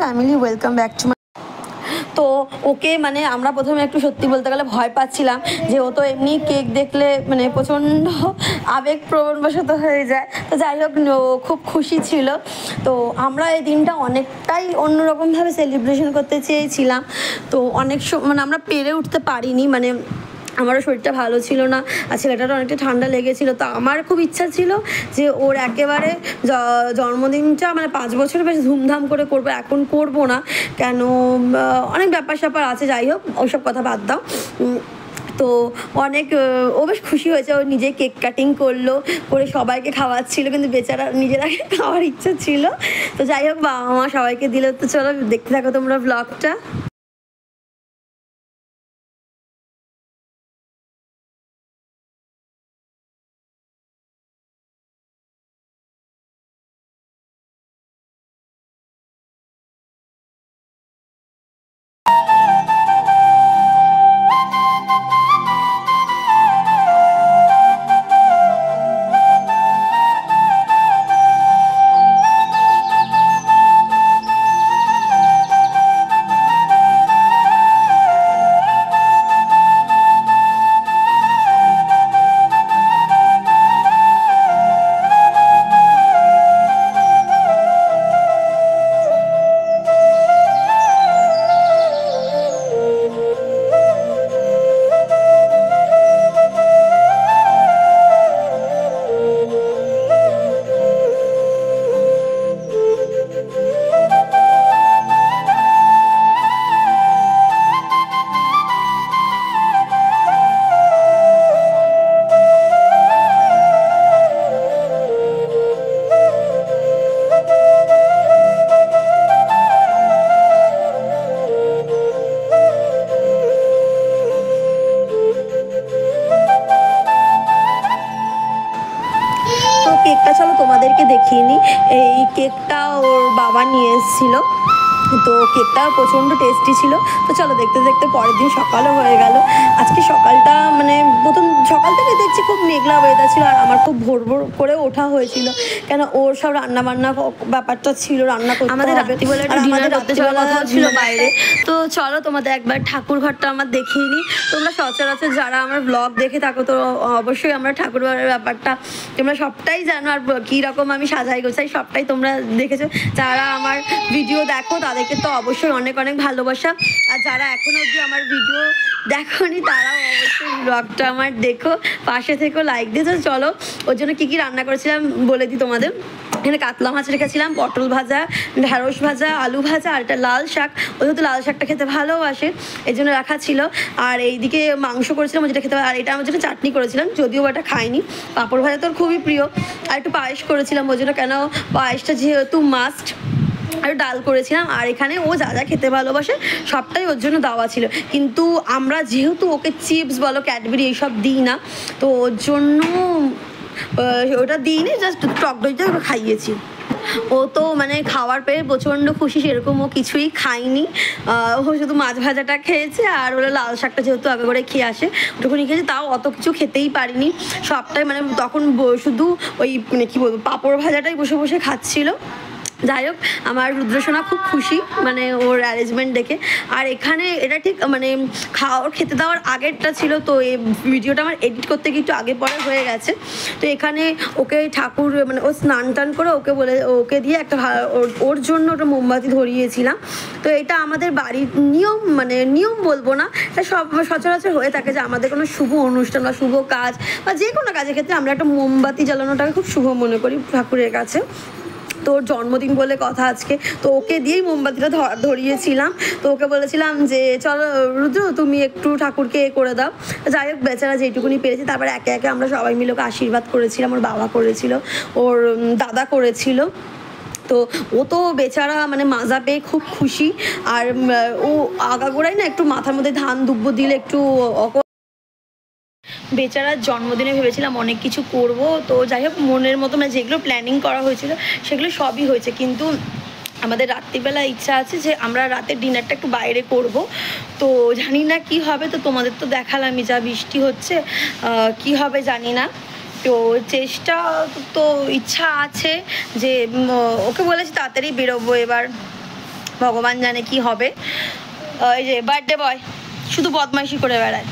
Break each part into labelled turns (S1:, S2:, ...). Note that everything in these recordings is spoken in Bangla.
S1: Family, welcome back to my. তো ওকে মানে আমরা প্রথমে একটু সত্যি বলতে গেলে ভয় পাচ্ছিলাম যে ও তো এমনি কেক দেখলে মানে প্রচণ্ড আবেগপ্রবণবশত হয়ে যায়। তো যাই হোক, খুব খুশি ছিল। তো আমরা এই দিনটা অনেকটাই অন্যরকমভাবে সেলিব্রেশন করতে চেয়েছিলাম। তো অনেক মানে আমরা পেরে উঠতে পারিনি, মানে আমারও শরীরটা ভালো ছিল না আর ছেলেটারও অনেকটা ঠান্ডা লেগেছিলো। তো আমার খুব ইচ্ছা ছিল যে ওর একেবারে জন্মদিনটা মানে 5 বছর বেশ ধুমধাম করে করবো। এখন করবো না, কেন অনেক ব্যাপার স্যাপার আছে। যাই হোক, ওইসব কথা বাদ দাও। তো অনেক ও বেশ খুশি হয়েছে, ও নিজে কেক কাটিং করলো, করে সবাইকে খাওয়াচ্ছিল, কিন্তু বেচারা নিজের আগে খাওয়ার ইচ্ছা ছিল। তো যাই হোক, বাবা মা সবাইকে দিল। তো চলো দেখতে থাকো তোমরা ব্লগটা। কেকটা চলো তোমাদেরকে দেখিয়ে নিই। এই কেকটা ওর বাবা নিয়ে এসেছিলো। তো কেকটা প্রচণ্ড টেস্টি ছিল। তো চলো দেখতে দেখতে পরের দিন সকালও হয়ে গেল। আজকে সকালটা মানে প্রথম সকাল থেকে দেখছি খুব মেঘলা ওয়েদার ছিল, আর আমার খুব ভোর ভোর করে ওঠা হয়েছিল, কেন ওর সব রান্নাবান্না ব্যাপারটা ছিল, রান্না করতে আমাদের রাত্রিবেলা ছিল বাইরে। তো চলো তোমাদের একবার ঠাকুর ঘরটা আমার দেখিয়ে নিই। তোমরা সচরাচর যারা আমার ব্লগ দেখে থাকো, তো অবশ্যই আমরা ঠাকুর ঘরের ব্যাপারটা তোমরা সবটাই জানো, আর কীরকম আমি সাজাই গোছাই সবটাই তোমরা দেখেছো। যারা আমার ভিডিও দেখো তাদেরকে তো অবশ্যই অনেক অনেক ভালোবাসা, আর যারা এখনো অবধি আমার ভিডিও দেখোনি তারাও অবশ্যই ব্লগটা আমার দেখো, পাশে থেকো, লাইক দিয়ে। চলো ওর জন্য কী কী রান্না করেছিলাম বলে দিই তোমাদের। এখানে কাতলা মাছ রেখেছিলাম, পটল ভাজা, ঢ্যাঁড়স ভাজা, আলু ভাজা, আর একটা লাল শাক। ও যেহেতু লাল শাকটা খেতে ভালোবাসে এই জন্য রাখা ছিল। আর এইদিকে মাংস করেছিলাম, যেটা খেতে, আর এটা আমার জন্য চাটনি করেছিলাম, যদিও ওটা খাইনি। পাঁপড় ভাজা তোর খুবই প্রিয়। আর একটু পায়েস করেছিলাম ওর জন্য, কেন পায়েসটা যেহেতু মাস্ট। আর ডাল করেছিলাম। আর এখানে ও যা যা খেতে ভালোবাসে সবটাই ওর জন্য দেওয়া ছিল, কিন্তু আমরা যেহেতু ওকে চিপস বলো, ক্যাডবেরি এইসব দিই না, তো ওর জন্য ওটা দিইনি, জাস্ট টক দইটা খাইয়েছি। ও তো মানে খাওয়ার পেয়ে প্রচণ্ড খুশি, সেরকম ও কিছুই খায়নি। ও শুধু মাছ ভাজাটা খেয়েছে, আর ওরা লাল শাকটা যেহেতু আগে করে খেয়ে আসে ওটুকুনি খেয়েছে, তাও অত কিছু খেতেই পারিনি সবটাই। মানে তখন শুধু ওই মানে কী বলবো, পাঁপড় ভাজাটাই বসে বসে খাচ্ছিল। যাই হোক, আমার রুদ্রসোনা খুব খুশি মানে ওর অ্যারেঞ্জমেন্ট দেখে। আর এখানে এটা ঠিক মানে খেতে দেওয়ার আগেরটা ছিল, তো এই ভিডিওটা আমার এডিট করতে গিয়ে একটু আগে পরে হয়ে গেছে। তো এখানে ওকে ঠাকুর মানে ও স্নান টান করে ওকে দিয়ে একটা ওর জন্য ওটা মোমবাতি ধরিয়েছিলাম। তো এটা আমাদের বাড়ির নিয়ম, মানে নিয়ম বলবো না, এটা সব সচরাচর হয়ে থাকে যে আমাদের কোনো শুভ অনুষ্ঠান বা শুভ কাজ বা যে কোনো কাজের ক্ষেত্রে আমরা একটা মোমবাতি জ্বালানোটাকে খুব শুভ মনে করি ঠাকুরের কাছে। তোর জন্মদিন বলে কথা আজকে, তো ওকে দিয়েই মোমবাতিটা ধরিয়েছিলাম। তো ওকে বলেছিলাম যে চলো রুদ্র তুমি একটু ঠাকুরকে করে দাও। যাই হোক, বেচারা যেটুকুনি পেরেছি। তারপরে একে একে আমরা সবাই মিলে ওকে আশীর্বাদ করেছিলাম। ওর বাবা করেছিল, ওর দাদা করেছিল। তো ও তো বেচারা মানে মাজা পেয়ে খুব খুশি। আর ও আগাগোড়াই না একটু মাথার মধ্যে ধান দুব্বো দিলে একটু বেচারার জন্মদিনে ভেবেছিলাম অনেক কিছু করব। তো যাই হোক, মনের মতো মানে যেগুলো প্ল্যানিং করা হয়েছিল সেগুলো সবই হয়েছে, কিন্তু আমাদের রাত্রিবেলা ইচ্ছা আছে যে আমরা রাতের ডিনারটা একটু বাইরে করব। তো জানি না কি হবে। তো তোমাদের তো দেখালামই যা বৃষ্টি হচ্ছে, কি হবে জানি না। তো চেষ্টা তো ইচ্ছা আছে যে ওকে বলেছি তাড়াতাড়ি বেরোবো এবার, ভগবান জানে কি হবে। এই যে বার্থডে বয় শুধু বদমাইশি করে বেড়ায়।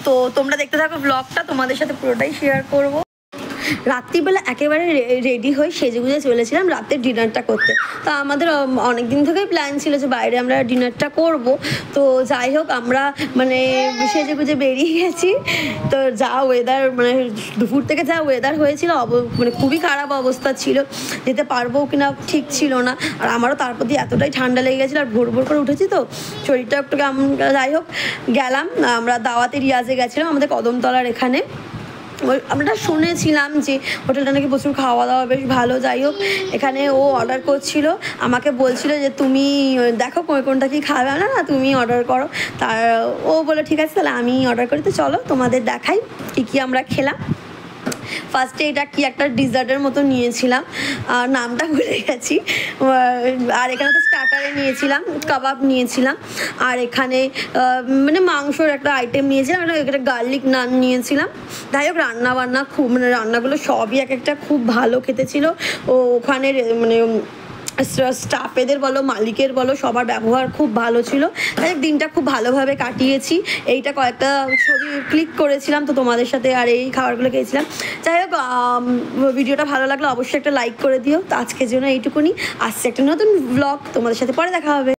S1: তো তোমরা দেখতে থাকো ব্লগটা, তোমাদের সাথে পুরোটাই শেয়ার করবো। রাত্রিবেলা একেবারে রেডি হয়ে সেজেগুজে চলেছিলাম রাতের ডিনারটা করতে। তো আমাদের অনেক দিন থেকেই প্ল্যান ছিল যে বাইরে আমরা ডিনারটা করব। তো যাই হোক আমরা মানে সেজেগুজে বেরিয়ে গেছি। তো যা ওয়েদার মানে দুপুর থেকে যা ওয়েদার হয়েছিল মানে খুবই খারাপ অবস্থা ছিল, যেতে পারবো কিনা ঠিক ছিল না। আর আমারও তার প্রতি এতটাই ঠান্ডা লেগে গেছিলো, আর ভোর ভোর করে উঠেছি তো শরীরটা একটু যাই হোক গেলাম। আমরা দাওয়াতে রিয়াজে গেছিলাম আমাদের কদমতলার এখানে। আমরা শুনেছিলাম যে হোটেলটা নাকি প্রচুর খাওয়া দাওয়া বেশ ভালো। যাই হোক এখানে ও অর্ডার করছিল, আমাকে বলছিল যে তুমি দেখো কোনটা কি খাবে না, তুমি অর্ডার করো। তার ও বলে ঠিক আছে তাহলে আমি অর্ডার করি। তো চলো তোমাদের দেখাই কী আমরা খেলাম। ফার্স্টে এটা কি একটা ডিজার্টের মতো নিয়েছিলাম, নামটা ভুলে গেছি। আর এখানে তো স্টার্টারে নিয়েছিলাম, কাবাব নিয়েছিলাম। আর এখানে মানে মাংসর একটা আইটেম নিয়েছিলাম, একটা গার্লিক নান নিয়েছিলাম। যাই হোক রান্নাবান্না খুব মানে রান্নাগুলো সবই এক একটা খুব ভালো খেতে ছিল। ও ওখানে মানে স্টাফেদের বলো মালিকের বলো সবার ব্যবহার খুব ভালো ছিল। তাই দিনটা খুব ভালোভাবে কাটিয়েছি। এইটা কয়েকটা ছবি ক্লিক করেছিলাম তো তোমাদের সাথে, আর এই খাবারগুলো খেয়েছিলাম। যাই হোক ভিডিওটা ভালো লাগলে অবশ্যই একটা লাইক করে দিও। তো আজকের জন্য এইটুকুনি, আসছে একটা নতুন ব্লগ, তোমাদের সাথে পরে দেখা হবে।